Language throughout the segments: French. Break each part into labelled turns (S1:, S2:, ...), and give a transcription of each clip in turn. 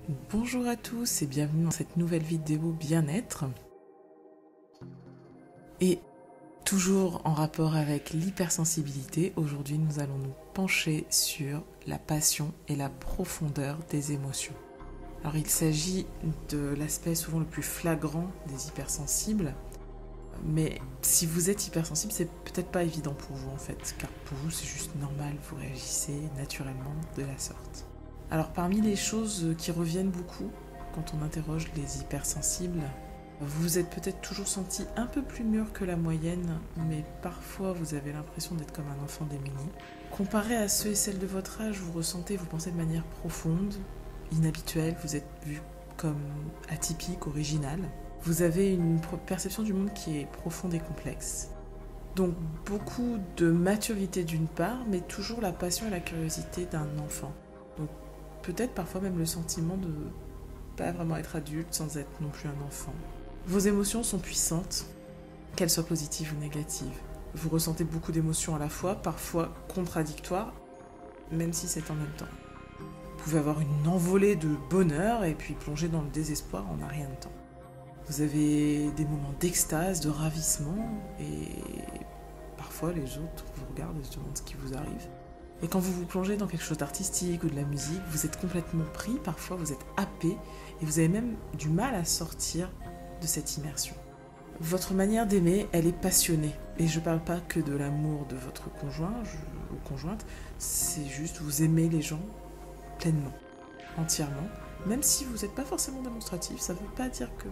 S1: Bonjour à tous et bienvenue dans cette nouvelle vidéo bien-être. Et toujours en rapport avec l'hypersensibilité, aujourd'hui nous allons nous pencher sur la passion et la profondeur des émotions. Alors il s'agit de l'aspect souvent le plus flagrant des hypersensibles, mais si vous êtes hypersensible, c'est peut-être pas évident pour vous en fait, car pour vous c'est juste normal, vous réagissez naturellement de la sorte. Alors parmi les choses qui reviennent beaucoup quand on interroge les hypersensibles, vous vous êtes peut-être toujours senti un peu plus mûr que la moyenne, mais parfois vous avez l'impression d'être comme un enfant démuni. Comparé à ceux et celles de votre âge, vous pensez de manière profonde, inhabituelle, vous êtes vu comme atypique, original. Vous avez une perception du monde qui est profonde et complexe. Donc beaucoup de maturité d'une part, mais toujours la passion et la curiosité d'un enfant. Donc peut-être parfois même le sentiment de pas vraiment être adulte sans être non plus un enfant. Vos émotions sont puissantes, qu'elles soient positives ou négatives. Vous ressentez beaucoup d'émotions à la fois, parfois contradictoires, même si c'est en même temps. Vous pouvez avoir une envolée de bonheur et puis plonger dans le désespoir en un rien de temps. Vous avez des moments d'extase, de ravissement, et parfois les autres vous regardent et se demandent ce qui vous arrive. Et quand vous vous plongez dans quelque chose d'artistique ou de la musique, vous êtes complètement pris, parfois vous êtes happé, et vous avez même du mal à sortir de cette immersion. Votre manière d'aimer, elle est passionnée. Et je ne parle pas que de l'amour de votre conjoint ou conjointe, c'est juste vous aimez les gens pleinement, entièrement. Même si vous n'êtes pas forcément démonstratif, ça ne veut pas dire que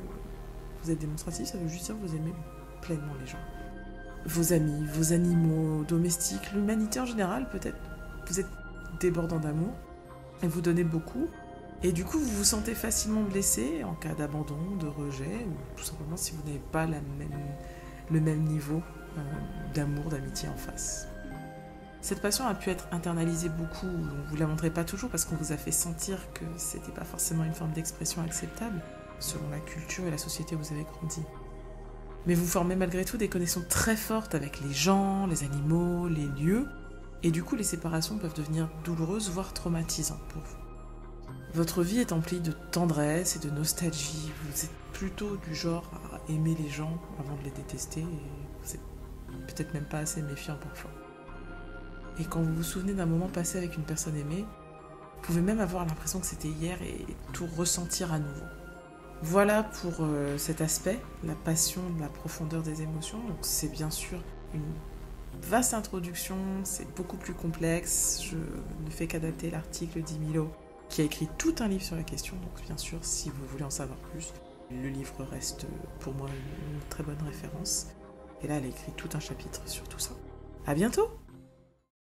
S1: vous êtes démonstratif, ça veut juste dire que vous aimez pleinement les gens. Vos amis, vos animaux domestiques, l'humanité en général peut-être. Vous êtes débordant d'amour et vous donnez beaucoup. Et du coup, vous vous sentez facilement blessé en cas d'abandon, de rejet, ou tout simplement si vous n'avez pas le même niveau d'amour, d'amitié en face. Cette passion a pu être internalisée beaucoup, on ne vous la montrez pas toujours parce qu'on vous a fait sentir que c'était pas forcément une forme d'expression acceptable selon la culture et la société où vous avez grandi. Mais vous formez malgré tout des connexions très fortes avec les gens, les animaux, les lieux, et du coup les séparations peuvent devenir douloureuses, voire traumatisantes pour vous. Votre vie est emplie de tendresse et de nostalgie. Vous êtes plutôt du genre à aimer les gens avant de les détester, et vous n'êtes peut-être même pas assez méfiant parfois. Et quand vous vous souvenez d'un moment passé avec une personne aimée, vous pouvez même avoir l'impression que c'était hier et tout ressentir à nouveau. Voilà pour cet aspect, la passion, la profondeur des émotions. Donc c'est bien sûr une vaste introduction, c'est beaucoup plus complexe. Je ne fais qu'adapter l'article d'Imilo qui a écrit tout un livre sur la question. Donc bien sûr, si vous voulez en savoir plus, le livre reste pour moi une très bonne référence. Et là, elle a écrit tout un chapitre sur tout ça. À bientôt!